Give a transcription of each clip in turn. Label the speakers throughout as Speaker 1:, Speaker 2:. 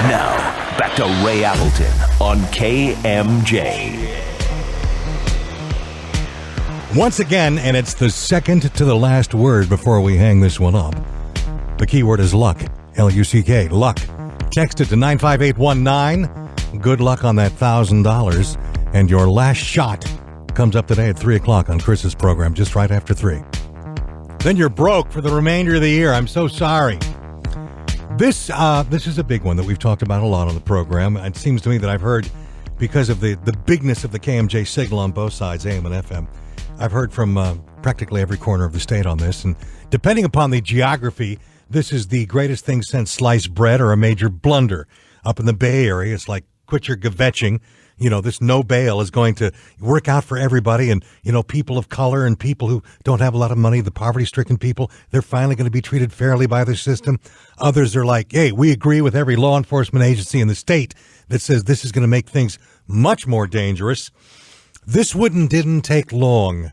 Speaker 1: Now, back to Ray Appleton on KMJ.
Speaker 2: Once again, and it's the second to the last word before we hang this one up. The keyword is luck. L-U-C-K, luck. Text it to 95819. Good luck on that $1,000. And your last shot comes up today at 3 o'clock on Chris's program, just right after 3. Then you're broke for the remainder of the year. I'm so sorry. This is a big one that we've talked about a lot on the program. It seems to me that I've heard, because of the bigness of the KMJ signal on both sides, AM and FM, I've heard from practically every corner of the state on this. And depending upon the geography, this is the greatest thing since sliced bread or a major blunder. Up in the Bay Area, it's like, quit your kvetching. You know, this no bail is going to work out for everybody. And, you know, people of color and people who don't have a lot of money, the poverty-stricken people, they're finally going to be treated fairly by the system. Others are like, hey, we agree with every law enforcement agency in the state that says this is going to make things much more dangerous. This didn't take long.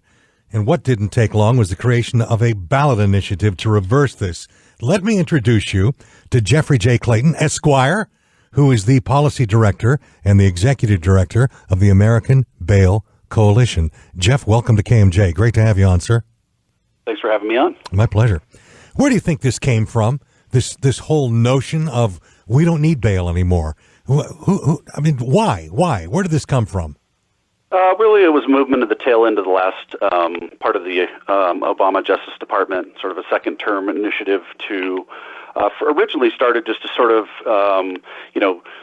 Speaker 2: And what didn't take long was the creation of a ballot initiative to reverse this. Let me introduce you to Jeffrey J. Clayton, Esquire, who is the policy director and the executive director of the American Bail Coalition. Jeff, welcome to KMJ. Great to have you on, sir.
Speaker 3: Thanks for having me on.
Speaker 2: My pleasure. Where do you think this came from? This whole notion of we don't need bail anymore. I mean, why? Where did this come from?
Speaker 3: Really, it was a movement at the tail end of the last part of the Obama Justice Department, sort of a second-term initiative to originally started just to sort of,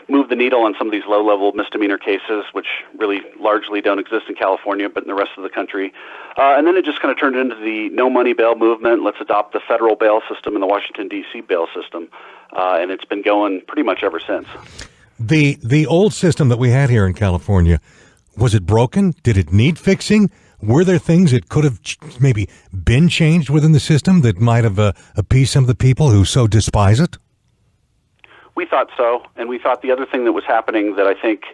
Speaker 3: move the needle on some of these low-level misdemeanor cases, which really largely don't exist in California, but in the rest of the country. And then it just kind of turned into the no-money bail movement. Let's adopt the federal bail system and the Washington, D.C. bail system. And it's been going pretty much ever since.
Speaker 2: The old system that we had here in California, was it broken? Did it need fixing? Were there things that could have maybe been changed within the system that might have appeased some of the people who so despise it?
Speaker 3: We thought so, and we thought the other thing that was happening that I think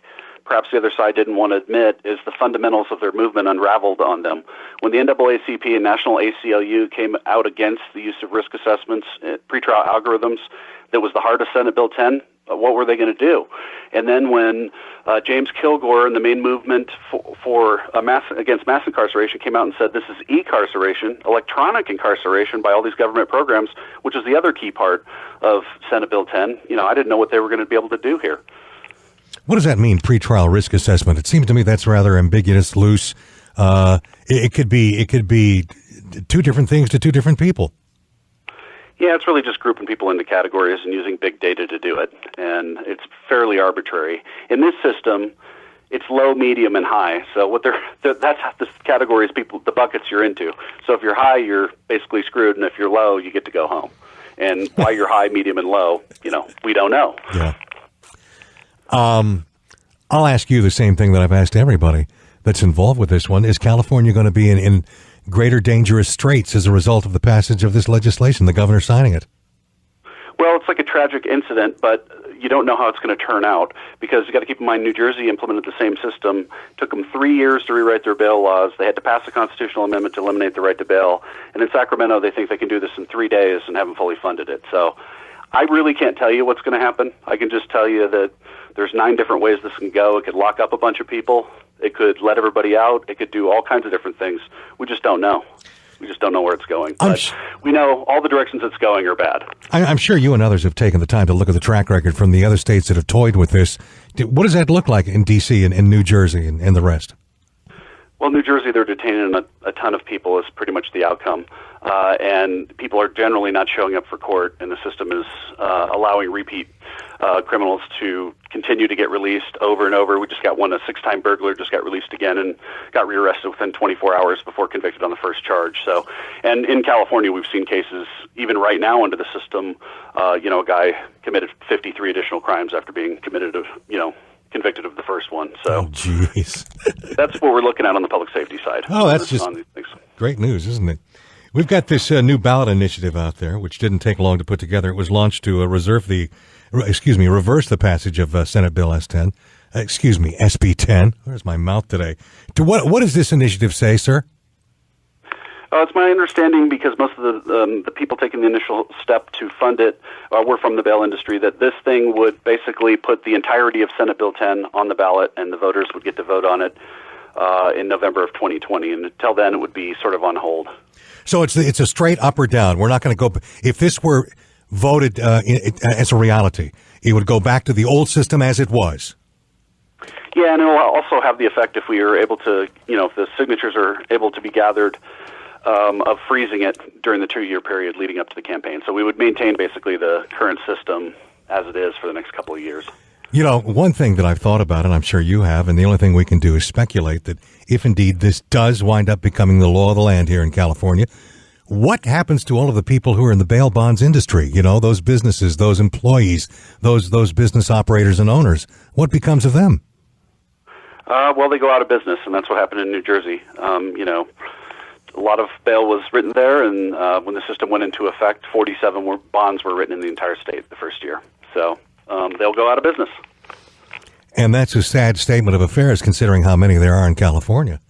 Speaker 3: perhaps the other side didn't want to admit is the fundamentals of their movement unraveled on them. When the NAACP and National ACLU came out against the use of risk assessments, pretrial algorithms, that was the heart of Senate Bill 10, what were they going to do? And then when James Kilgore and the main movement against mass incarceration came out and said this is e-carceration, electronic incarceration by all these government programs, which is the other key part of Senate Bill 10, I didn't know what they were going to be able to do here.
Speaker 2: What does that mean, pretrial risk assessment? It seems to me that's rather ambiguous, loose. It could be two different things to two different people.
Speaker 3: Yeah, it's really just grouping people into categories and using big data to do it, and it's fairly arbitrary. In this system, it's low, medium, and high. So that's the categories the buckets you're into. So if you're high, you're basically screwed, and if you're low, you get to go home. And why you're high, medium, and low, we don't know.
Speaker 2: Yeah. I'll ask you the same thing that I've asked everybody that's involved with this one. Is California going to be in greater dangerous straits as a result of the passage of this legislation, the governor signing it?
Speaker 3: Well, it's like a tragic incident, but you don't know how it's going to turn out because you got to keep in mind New Jersey implemented the same system. It took them 3 years to rewrite their bail laws. They had to pass a constitutional amendment to eliminate the right to bail. And in Sacramento, they think they can do this in 3 days and haven't fully funded it. So I really can't tell you what's going to happen. I can just tell you that there's 9 different ways this can go. It could lock up a bunch of people. It could let everybody out. It could do all kinds of different things. We just don't know. We just don't know where it's going. But we know all the directions it's going are bad.
Speaker 2: I'm sure you and others have taken the time to look at the track record from the other states that have toyed with this. What does that look like in D.C. and New Jersey and the rest?
Speaker 3: Well, New Jersey, they're detaining a ton of people is pretty much the outcome. And people are generally not showing up for court, and the system is allowing repeat criminals to continue to get released over and over. We just got one, a 6-time burglar, just got released again and got rearrested within 24 hours before convicted on the first charge. So, and in California, we've seen cases, even right now under the system, a guy committed 53 additional crimes after being convicted of the first one. So,
Speaker 2: oh, jeez.
Speaker 3: That's what we're looking at on the public safety side.
Speaker 2: Oh, that's just great news, isn't it? We've got this new ballot initiative out there, which didn't take long to put together. It was launched to reverse the passage of Senate Bill S10. SB 10. Where's my mouth today? What does this initiative say, sir?
Speaker 3: It's my understanding, because most of the people taking the initial step to fund it were from the bail industry, that this thing would basically put the entirety of Senate Bill 10 on the ballot, and the voters would get to vote on it in November of 2020. And until then, it would be sort of on hold.
Speaker 2: So it's a straight up or down. We're not going to go. If this were voted as a reality, it would go back to the old system as it was.
Speaker 3: Yeah, and it will also have the effect, if we are able to, if the signatures are able to be gathered, of freezing it during the 2-year period leading up to the campaign. So we would maintain basically the current system as it is for the next couple of years.
Speaker 2: One thing that I've thought about, and I'm sure you have, and the only thing we can do is speculate that if indeed this does wind up becoming the law of the land here in California, what happens to all of the people who are in the bail bonds industry? Those businesses, those employees, those business operators and owners. What becomes of them?
Speaker 3: Well, they go out of business, and that's what happened in New Jersey. A lot of bail was written there, and when the system went into effect, 47 bonds were written in the entire state the first year. So they'll go out of business.
Speaker 2: And that's a sad statement of affairs, considering how many there are in California.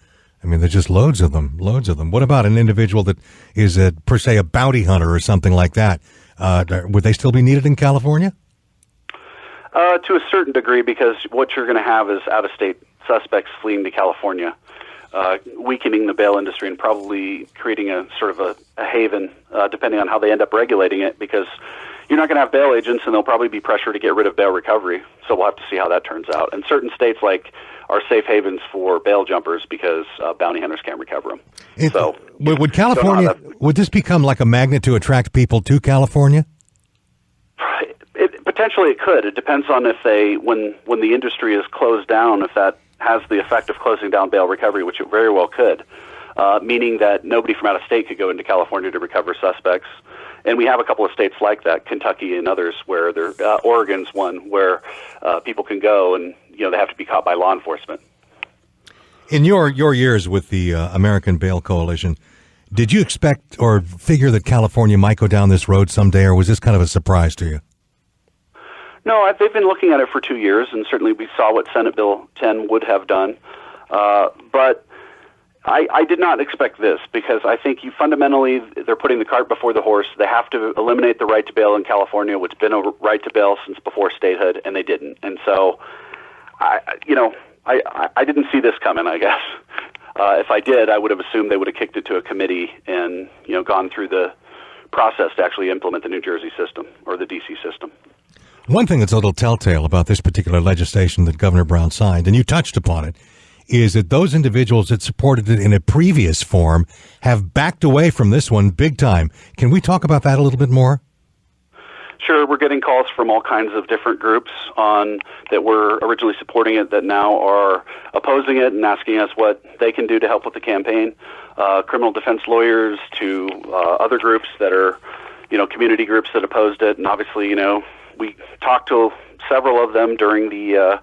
Speaker 2: I mean, there's just loads of them. What about an individual that is, per se, a bounty hunter or something like that? Would they still be needed in California?
Speaker 3: To a certain degree, because what you're going to have is out-of-state suspects fleeing to California, weakening the bail industry and probably creating a sort of a haven, depending on how they end up regulating it, because you're not going to have bail agents, and there'll probably be pressure to get rid of bail recovery. So we'll have to see how that turns out. And certain states are safe havens for bail jumpers because bounty hunters can't recover them.
Speaker 2: Would California, would this become like a magnet to attract people to California?
Speaker 3: Potentially it could. It depends on if when the industry is closed down, if that has the effect of closing down bail recovery, which it very well could, meaning that nobody from out of state could go into California to recover suspects. And we have a couple of states like that, Kentucky and others, where Oregon's one where people can go and they have to be caught by law enforcement.
Speaker 2: In your years with the American Bail Coalition, did you expect or figure that California might go down this road someday, or was this kind of a surprise to you?
Speaker 3: No, they've been looking at it for 2 years, and certainly we saw what Senate Bill 10 would have done. But I did not expect this, because I think fundamentally they're putting the cart before the horse. They have to eliminate the right to bail in California, which has been a right to bail since before statehood, and they didn't. And so, I didn't see this coming, I guess. If I did, I would have assumed they would have kicked it to a committee and gone through the process to actually implement the New Jersey system or the D.C. system.
Speaker 2: One thing that's a little telltale about this particular legislation that Governor Brown signed, and you touched upon it, is that those individuals that supported it in a previous form have backed away from this one big time. Can we talk about that a little bit more?
Speaker 3: Sure. We're getting calls from all kinds of different groups that were originally supporting it that now are opposing it and asking us what they can do to help with the campaign. Criminal defense lawyers to other groups that are, community groups that opposed it. And obviously, we talked to several of them during the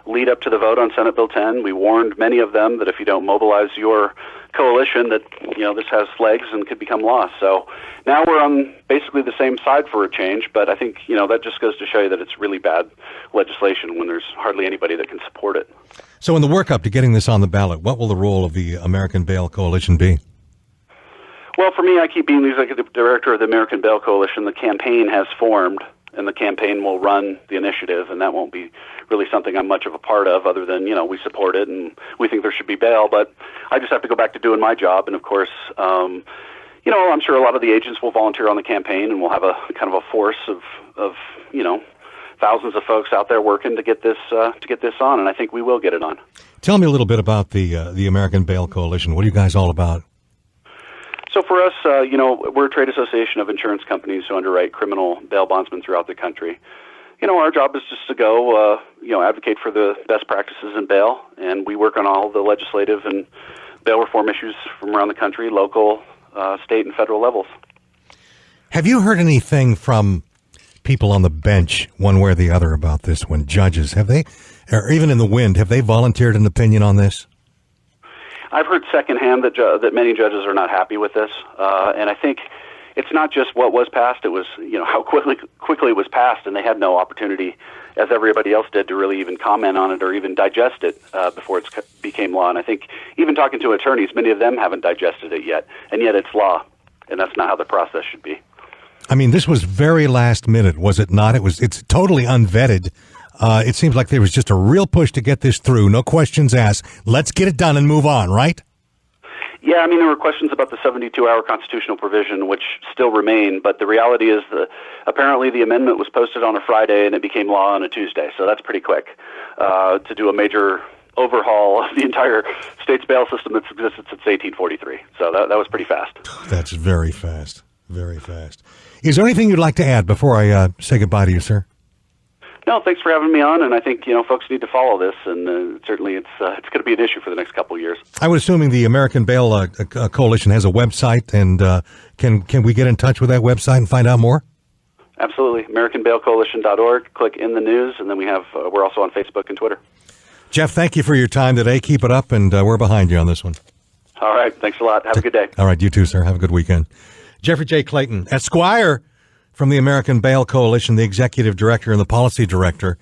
Speaker 3: lead up to the vote on Senate Bill 10. We warned many of them that if you don't mobilize your coalition, that this has legs and could become law. So now we're on basically the same side for a change, but I think that just goes to show you that it's really bad legislation when there's hardly anybody that can support it.
Speaker 2: So in the workup to getting this on the ballot, what will the role of the American Bail Coalition be?
Speaker 3: Well, for me, I keep being the executive director of the American Bail Coalition. The campaign has formed, and the campaign will run the initiative, and that won't be really something I'm much of a part of, other than, we support it and we think there should be bail, but I just have to go back to doing my job. And of course, I'm sure a lot of the agents will volunteer on the campaign, and we'll have a kind of a force of thousands of folks out there working to get this on, and I think we will get it on.
Speaker 2: Tell me a little bit about the American Bail Coalition. What are you guys all about?
Speaker 3: So for us, we're a trade association of insurance companies who underwrite criminal bail bondsmen throughout the country. Our job is just to go, advocate for the best practices in bail, and we work on all the legislative and bail reform issues from around the country, local, state, and federal levels.
Speaker 2: Have you heard anything from people on the bench, one way or the other, about this one? Judges, have they, or even in the wind, have they volunteered an opinion on this?
Speaker 3: I've heard secondhand that many judges are not happy with this, and I think it's not just what was passed; it was how quickly it was passed, and they had no opportunity as everybody else did, to really even comment on it or even digest it before it became law. And I think even talking to attorneys, many of them haven't digested it yet, and yet it's law, and that's not how the process should be.
Speaker 2: I mean, this was very last minute, was it not? It's totally unvetted. It seems like there was just a real push to get this through. No questions asked. Let's get it done and move on, right?
Speaker 3: Yeah, I mean, there were questions about the 72-hour constitutional provision, which still remain, but the reality is that apparently the amendment was posted on a Friday and it became law on a Tuesday, so that's pretty quick to do a major overhaul of the entire state's bail system that's existed since 1843. So that was pretty fast.
Speaker 2: That's very fast, very fast. Is there anything you'd like to add before I say goodbye to you, sir?
Speaker 3: No, thanks for having me on, and I think folks need to follow this, and certainly it's going to be an issue for the next couple of years.
Speaker 2: I was assuming the American Bail Coalition has a website, and can we get in touch with that website and find out more?
Speaker 3: Absolutely, AmericanBailCoalition.org. Click in the news, and then we're also on Facebook and Twitter.
Speaker 2: Jeff, thank you for your time today. Keep it up, and we're behind you on this one.
Speaker 3: All right, thanks a lot. Have a good day.
Speaker 2: All right, you too, sir. Have a good weekend. Jeffrey J. Clayton, Esquire, from the American Bail Coalition, the executive director and the policy director.